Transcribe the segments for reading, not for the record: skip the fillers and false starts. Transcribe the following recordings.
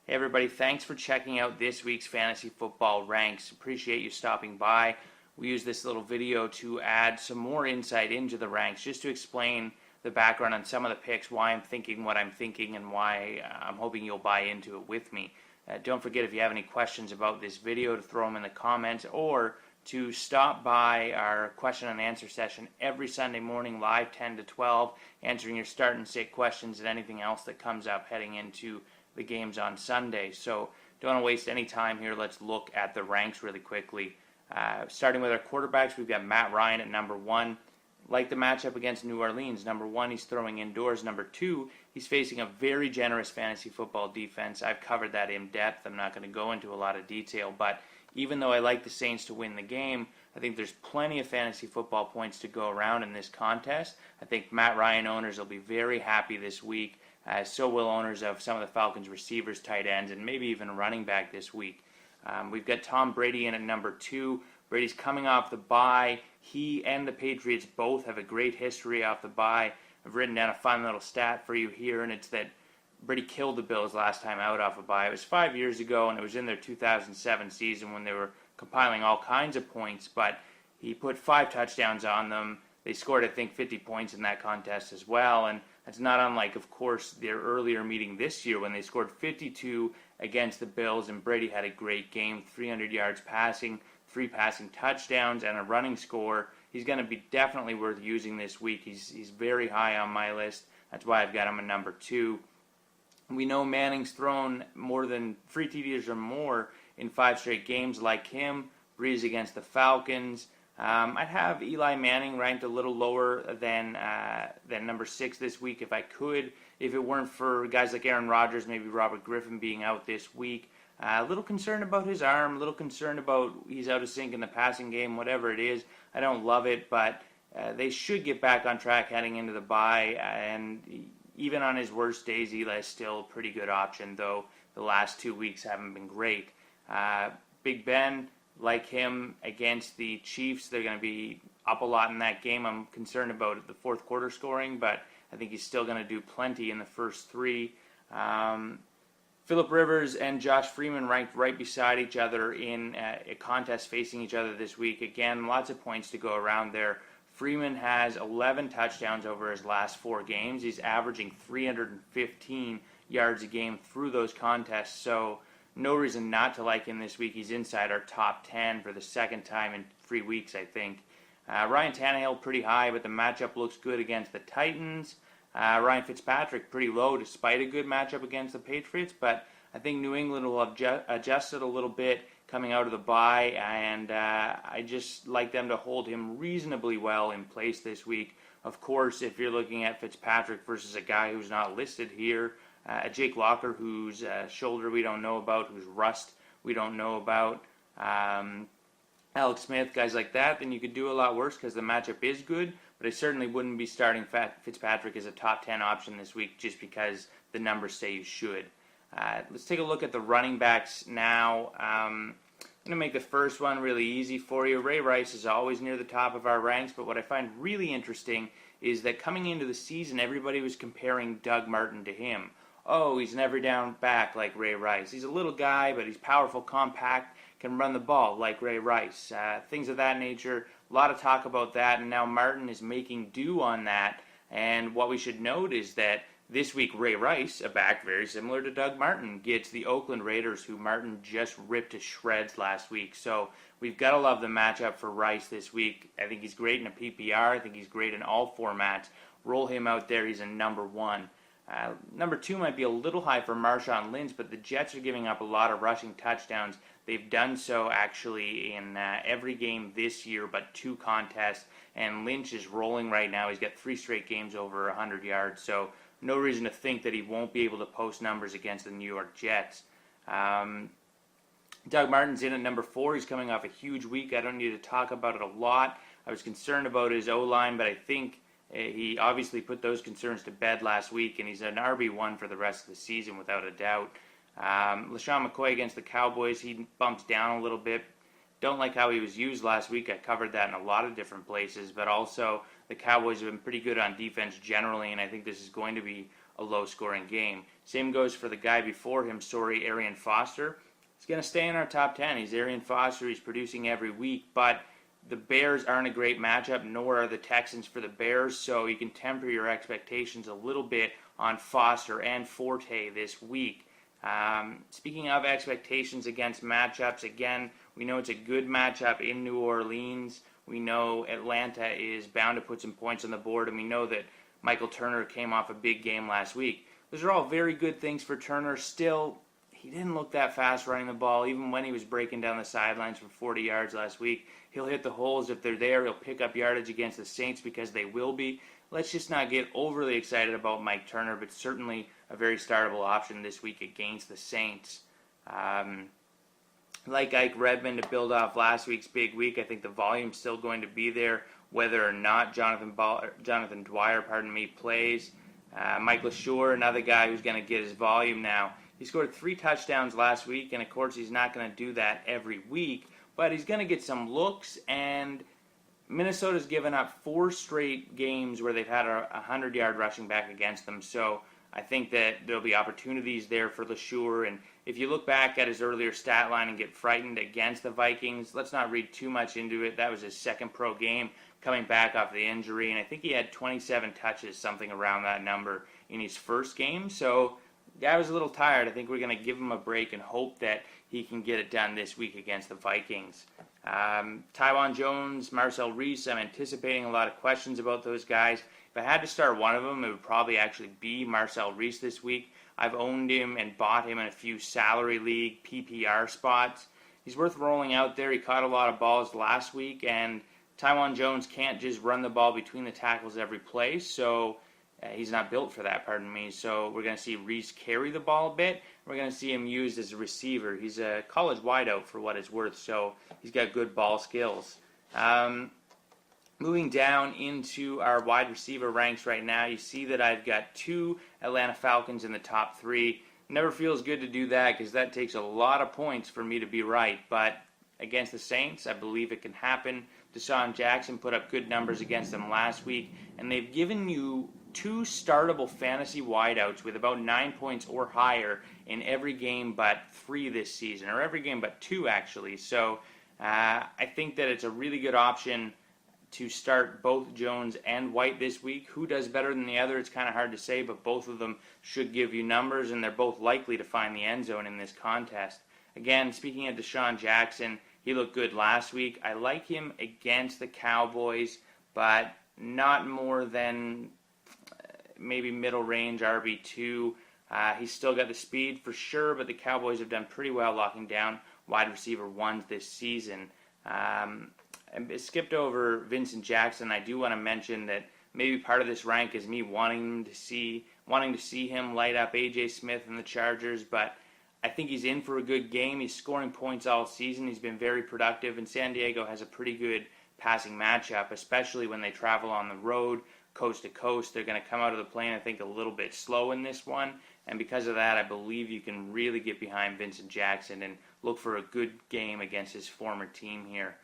Hey everybody, thanks for checking out this week's Fantasy Football Ranks. Appreciate you stopping by. We use this little video to add some more insight into the ranks, just to explain the background on some of the picks, why I'm thinking what I'm thinking, and why I'm hoping you'll buy into it with me. Don't forget, if you have any questions about this video, to throw them in the comments, or to stop by our question and answer session every Sunday morning live 10 to 12, answering your start and sit questions and anything else that comes up heading into the games on Sunday. So don't want to waste any time here. Let's look at the ranks really quickly. Starting with our quarterbacks, we've got Matt Ryan at number 1. Like the matchup against New Orleans, number 1, he's throwing indoors. Number 2, he's facing a very generous fantasy football defense. I've covered that in depth. I'm not going to go into a lot of detail, but even though I like the Saints to win the game, I think there's plenty of fantasy football points to go around in this contest. I think Matt Ryan owners will be very happy this week. So will owners of some of the Falcons receivers, tight ends, and maybe even a running back this week. We've got Tom Brady in at number 2. Brady's coming off the bye. He and the Patriots both have a great history off the bye. I've written down a fun little stat for you here, and it's that Brady killed the Bills last time out off a bye. It was 5 years ago, and it was in their 2007 season when they were compiling all kinds of points, but he put 5 touchdowns on them. They scored, I think, 50 points in that contest as well, and that's not unlike, of course, their earlier meeting this year when they scored 52 against the Bills, and Brady had a great game, 300 yards passing, 3 passing touchdowns, and a running score. He's going to be definitely worth using this week. He's very high on my list. That's why I've got him at number 2. We know Manning's thrown more than 3 TDs or more in 5 straight games like him. Breeze against the Falcons. I'd have Eli Manning ranked a little lower than number 6 this week if I could. If it weren't for guys like Aaron Rodgers, maybe Robert Griffin being out this week. A little concerned about his arm, a little concerned about he's out of sync in the passing game, whatever it is. I don't love it, but they should get back on track heading into the bye. And even on his worst days, Eli's still a pretty good option, though the last 2 weeks haven't been great. Big Ben, like him against the Chiefs, they're going to be up a lot in that game. I'm concerned about the fourth quarter scoring, but I think he's still going to do plenty in the first 3. Phillip Rivers and Josh Freeman ranked right beside each other in a contest facing each other this week. Again, lots of points to go around there. Freeman has 11 touchdowns over his last 4 games. He's averaging 315 yards a game through those contests, so no reason not to like him this week. He's inside our top 10 for the second time in 3 weeks, I think. Ryan Tannehill pretty high, but the matchup looks good against the Titans. Ryan Fitzpatrick pretty low despite a good matchup against the Patriots, but I think New England will have adjusted a little bit coming out of the bye, and I just like them to hold him reasonably well in place this week. Of course, if you're looking at Fitzpatrick versus a guy who's not listed here, Jake Locker, whose shoulder we don't know about, whose rust we don't know about, Alex Smith, guys like that, then you could do a lot worse because the matchup is good, but I certainly wouldn't be starting Fitzpatrick as a top 10 option this week just because the numbers say you should. Let's take a look at the running backs now. I'm going to make the first one really easy for you. Ray Rice is always near the top of our ranks, but what I find really interesting is that coming into the season, everybody was comparing Doug Martin to him. Oh, he's an every down back like Ray Rice. He's a little guy, but he's powerful, compact, can run the ball like Ray Rice. Things of that nature. A lot of talk about that, and now Martin is making do on that. And what we should note is that this week Ray Rice, a back very similar to Doug Martin, gets the Oakland Raiders, who Martin just ripped to shreds last week. So we've got to love the matchup for Rice this week. I think he's great in a PPR. I think he's great in all formats. Roll him out there. He's a number 1. Number 2 might be a little high for Marshawn Lynch, but the Jets are giving up a lot of rushing touchdowns. They've done so actually in every game this year but 2 contests, and Lynch is rolling right now. He's got 3 straight games over 100 yards, so no reason to think that he won't be able to post numbers against the New York Jets. Doug Martin's in at number 4. He's coming off a huge week. I don't need to talk about it a lot. I was concerned about his O-line, but I think he obviously put those concerns to bed last week, and he's an RB1 for the rest of the season without a doubt. LaShawn McCoy against the Cowboys, he bumps down a little bit. Don't like how he was used last week. I covered that in a lot of different places, but also the Cowboys have been pretty good on defense generally, and I think this is going to be a low-scoring game. Same goes for the guy before him, Arian Foster. He's going to stay in our top 10. He's Arian Foster. He's producing every week, but the Bears aren't a great matchup, nor are the Texans for the Bears, so you can temper your expectations a little bit on Foster and Forte this week. Speaking of expectations against matchups, again, we know it's a good matchup in New Orleans. We know Atlanta is bound to put some points on the board, and we know that Michael Turner came off a big game last week. Those are all very good things for Turner. Still, he didn't look that fast running the ball, even when he was breaking down the sidelines for 40 yards last week. He'll hit the holes if they're there. He'll pick up yardage against the Saints because they will be. Let's just not get overly excited about Mike Turner, but certainly a very startable option this week against the Saints. Like Ike Redmond, to build off last week's big week, I think the volume's still going to be there, whether or not Jonathan Dwyer plays. Mike LaSure, another guy who's going to get his volume now. He scored 3 touchdowns last week, and of course he's not going to do that every week, but he's going to get some looks, and Minnesota's given up 4 straight games where they've had a 100-yard rushing back against them, so I think that there'll be opportunities there for LaSure, and if you look back at his earlier stat line and get frightened against the Vikings, let's not read too much into it. That was his second pro game coming back off the injury, and I think he had 27 touches, something around that number, in his first game, so the guy was a little tired. I think we're going to give him a break and hope that he can get it done this week against the Vikings. Tywan Jones, Marcel Reese, I'm anticipating a lot of questions about those guys. If I had to start one of them, it would probably actually be Marcel Reese this week. I've owned him and bought him in a few salary league PPR spots. He's worth rolling out there. He caught a lot of balls last week, and Tywan Jones can't just run the ball between the tackles every play, so he's not built for that, So we're going to see Reese carry the ball a bit. We're going to see him used as a receiver. He's a college wideout for what it's worth, so he's got good ball skills. Moving down into our wide receiver ranks right now, you see that I've got 2 Atlanta Falcons in the top 3. Never feels good to do that because that takes a lot of points for me to be right, but against the Saints, I believe it can happen. Deshaun Jackson put up good numbers against them last week, and they've given you 2 startable fantasy wideouts with about 9 points or higher in every game but 3 this season, or every game but 2 actually. So I think that it's a really good option to start both Jones and White this week. Who does better than the other? It's kind of hard to say, but both of them should give you numbers, and they're both likely to find the end zone in this contest. Again, speaking of Deshaun Jackson, he looked good last week. I like him against the Cowboys, but not more than maybe middle range RB2. He's still got the speed for sure, but the Cowboys have done pretty well locking down wide receiver 1s this season. I skipped over Vincent Jackson. I do want to mention that maybe part of this rank is me wanting to see him light up A.J. Smith and the Chargers, but I think he's in for a good game. He's scoring points all season. He's been very productive, and San Diego has a pretty good passing matchup, especially when they travel on the road, coast to coast. They're going to come out of the plane, I think, a little bit slow in this one, and because of that, I believe you can really get behind Vincent Jackson and look for a good game against his former team here.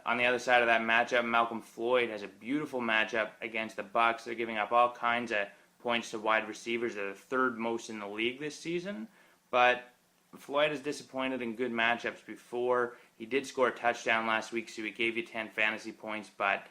On the other side of that matchup, Malcolm Floyd has a beautiful matchup against the Bucs. They're giving up all kinds of points to wide receivers. They're the 3rd most in the league this season, but Floyd has disappointed in good matchups before. He did score a touchdown last week, so he gave you 10 fantasy points, but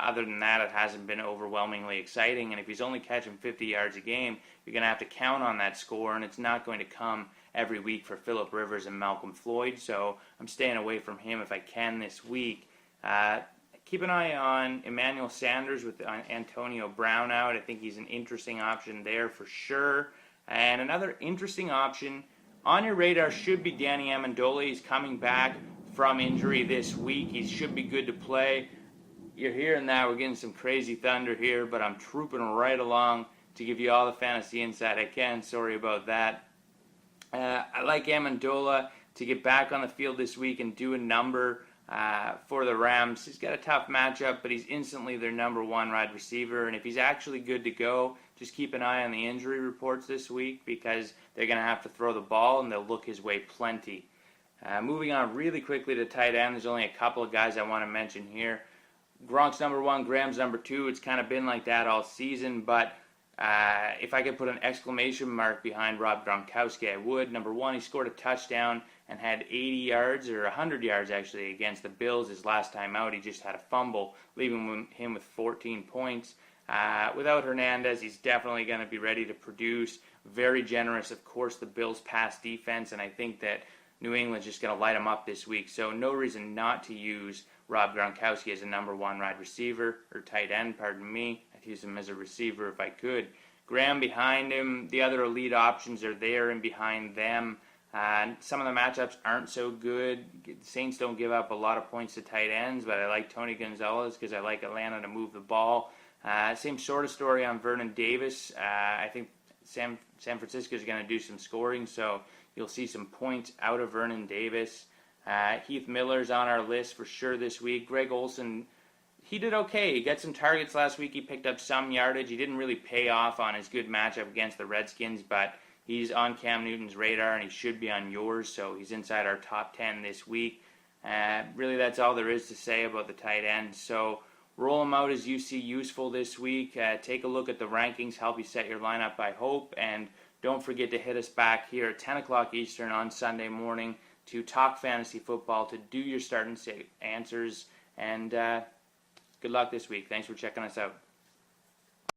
other than that, it hasn't been overwhelmingly exciting, and if he's only catching 50 yards a game, you're going to have to count on that score, and it's not going to come every week for Phillip Rivers and Malcolm Floyd, so I'm staying away from him if I can this week. Keep an eye on Emmanuel Sanders with Antonio Brown out. I think he's an interesting option there for sure. And another interesting option on your radar should be Danny Amendola. He's coming back from injury this week. He should be good to play. You're hearing that. We're getting some crazy thunder here, but I'm trooping right along to give you all the fantasy insight I can. Sorry about that. I like Amendola to get back on the field this week and do a number for the Rams. He's got a tough matchup, but he's instantly their number 1 wide receiver. And if he's actually good to go, just keep an eye on the injury reports this week because they're going to have to throw the ball, and they'll look his way plenty. Moving on really quickly to tight end, there's only a couple of guys I want to mention here. Gronk's number 1, Graham's number 2. It's kind of been like that all season, but If I could put an exclamation mark behind Rob Gronkowski, I would. Number one, he scored a touchdown and had 80 yards, or 100 yards actually, against the Bills his last time out. He just had a fumble, leaving him with 14 points. Without Hernandez, he's definitely going to be ready to produce. Very generous, of course, the Bills' pass defense, and I think that New England's just going to light him up this week. So no reason not to use Rob Gronkowski as a number one wide receiver, or tight end, pardon me. I'd use him as a receiver if I could. Graham behind him. The other elite options are there and behind them. Some of the matchups aren't so good. The Saints don't give up a lot of points to tight ends, but I like Tony Gonzalez because I like Atlanta to move the ball. Same sort of story on Vernon Davis. I think San Francisco is going to do some scoring, so you'll see some points out of Vernon Davis. Heath Miller's on our list for sure this week. Greg Olsen, he did okay. He got some targets last week. He picked up some yardage. He didn't really pay off on his good matchup against the Redskins, but he's on Cam Newton's radar, and he should be on yours, so he's inside our top 10 this week. Really, that's all there is to say about the tight end. So roll them out as you see useful this week. Take a look at the rankings, help you set your lineup, I hope, and don't forget to hit us back here at 10 o'clock Eastern on Sunday morning to talk fantasy football, to do your start and answers, and good luck this week. Thanks for checking us out.